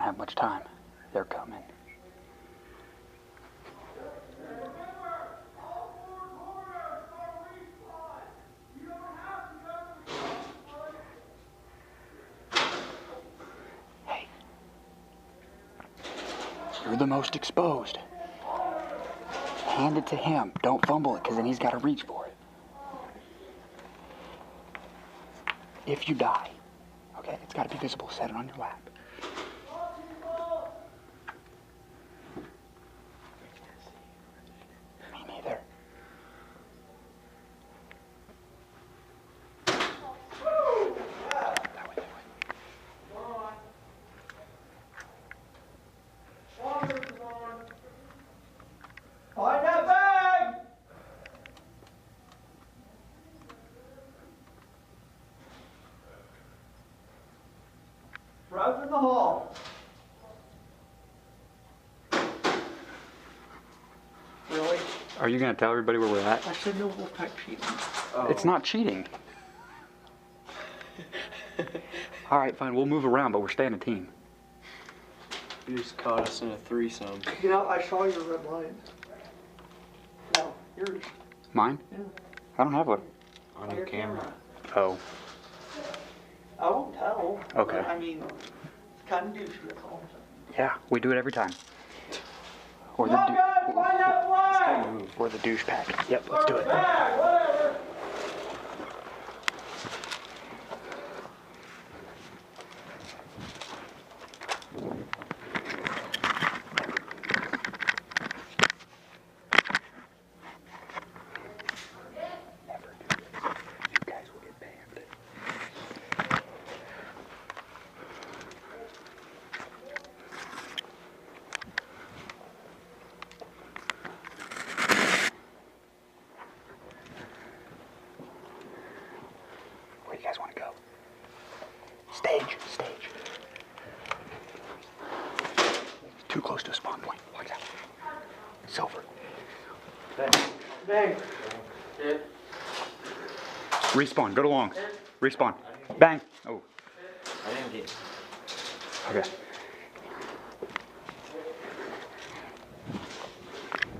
have much time. They're coming. Hey. You're the most exposed. Hand it to him. Don't fumble it, because then he's got to reach for it. If you die, okay, it's got to be visible. Set it on your lap. Me neither. That way. Find that bag! Right in the hall. Really? Are you going to tell everybody where we're at? I said no Wolfpack cheating. Oh. It's not cheating. All right, fine. We'll move around, but we're staying a team. You just caught us in a threesome. You know, I saw your red line. No, yours. Mine? Yeah. I don't have one. On your camera. Oh. I won't tell. Okay. But, I mean, it's kind of douchey, that's all I'm saying. Yeah, we do it every time. Or Come on, guys, find that flag! or the douche pack. Yep, let's do it. Bag, whatever. Never do this. You guys will get banned. Where do you guys want to go? Stage. Too close to a spawn point. Watch out. Silver. Bang. Respawn. Go to longs. Respawn. Bang. Oh. I didn't get. Okay.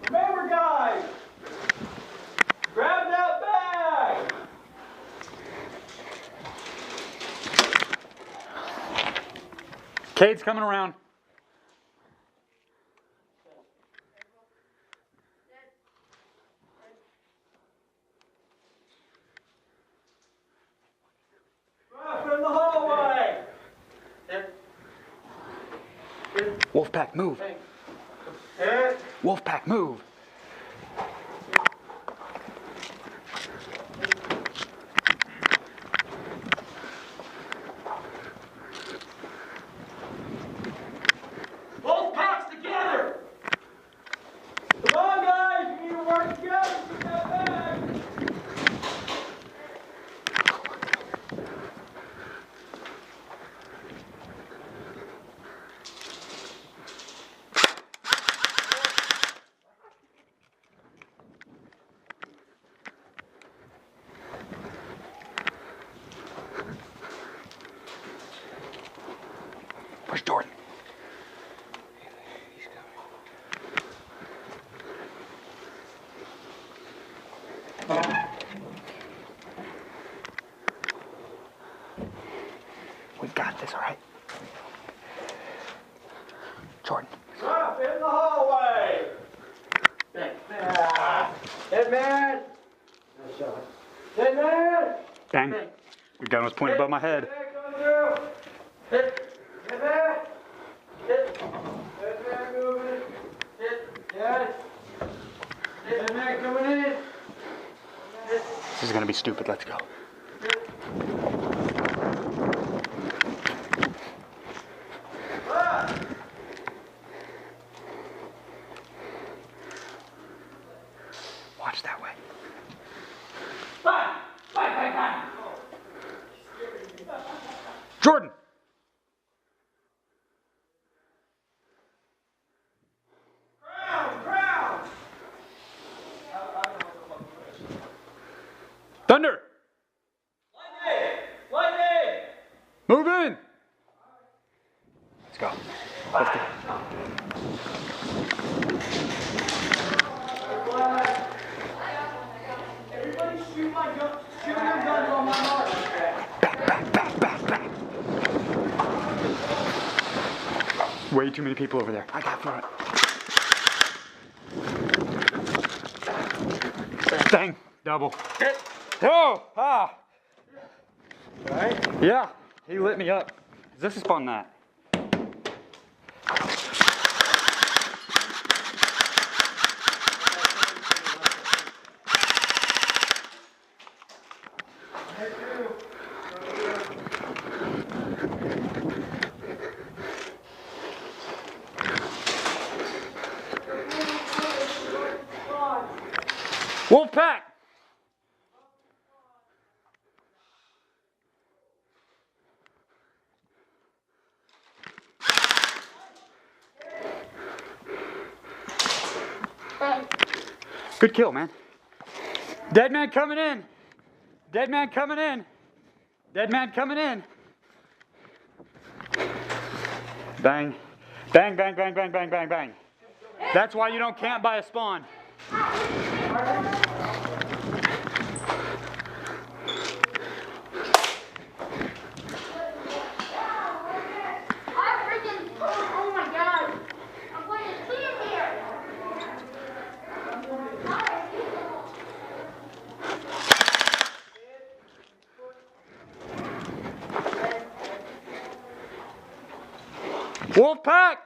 Remember, guys, grab that bag. Cade's coming around. Up in the hallway. Wolfpack, move. Wolfpack, move. Both packs together. Come on, guys, you need to work together to get that bag. Where's Jordan? He's coming. We've got this, all right? Jordan. Up in the hallway. Hit man. Nice shot. Hit man. Bang. Your gun was pointed above my head. Hit man coming through. Hit. Hit man. Hit. Hit man moving. Hit. Yes. Hit man coming in. Hit. This is gonna be stupid. Let's go. Ah. Watch that way. Bang. Bang, bang, bang. Jordan! Crowd. Thunder! Lightning. Move in! Let's go. Everybody shoot my gun. Shoot your guns on my mark. Way too many people over there. I got front. Bang. Double. Hit. Oh! Ah! Alright? Yeah. He lit me up. This is fun, that. Wolfpack! Good kill, man. Dead man coming in. Dead man coming in. Dead man coming in. Bang. Bang, bang, bang, bang, bang, bang, bang. That's why you don't camp by a spawn. Wolfpack!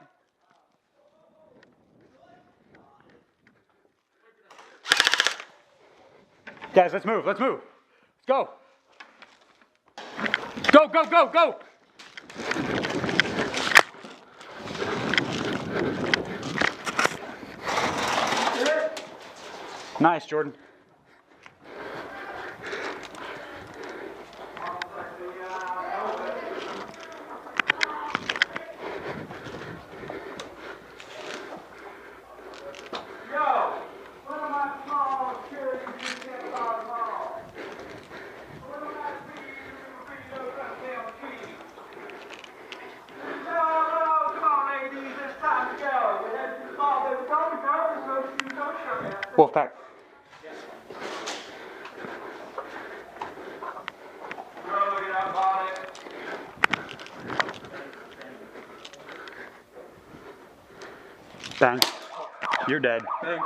Guys, let's move, let's move. Let's go. Go, go, go, go! Nice, Jordan. Wolfpack. Bang. You're dead. Bang.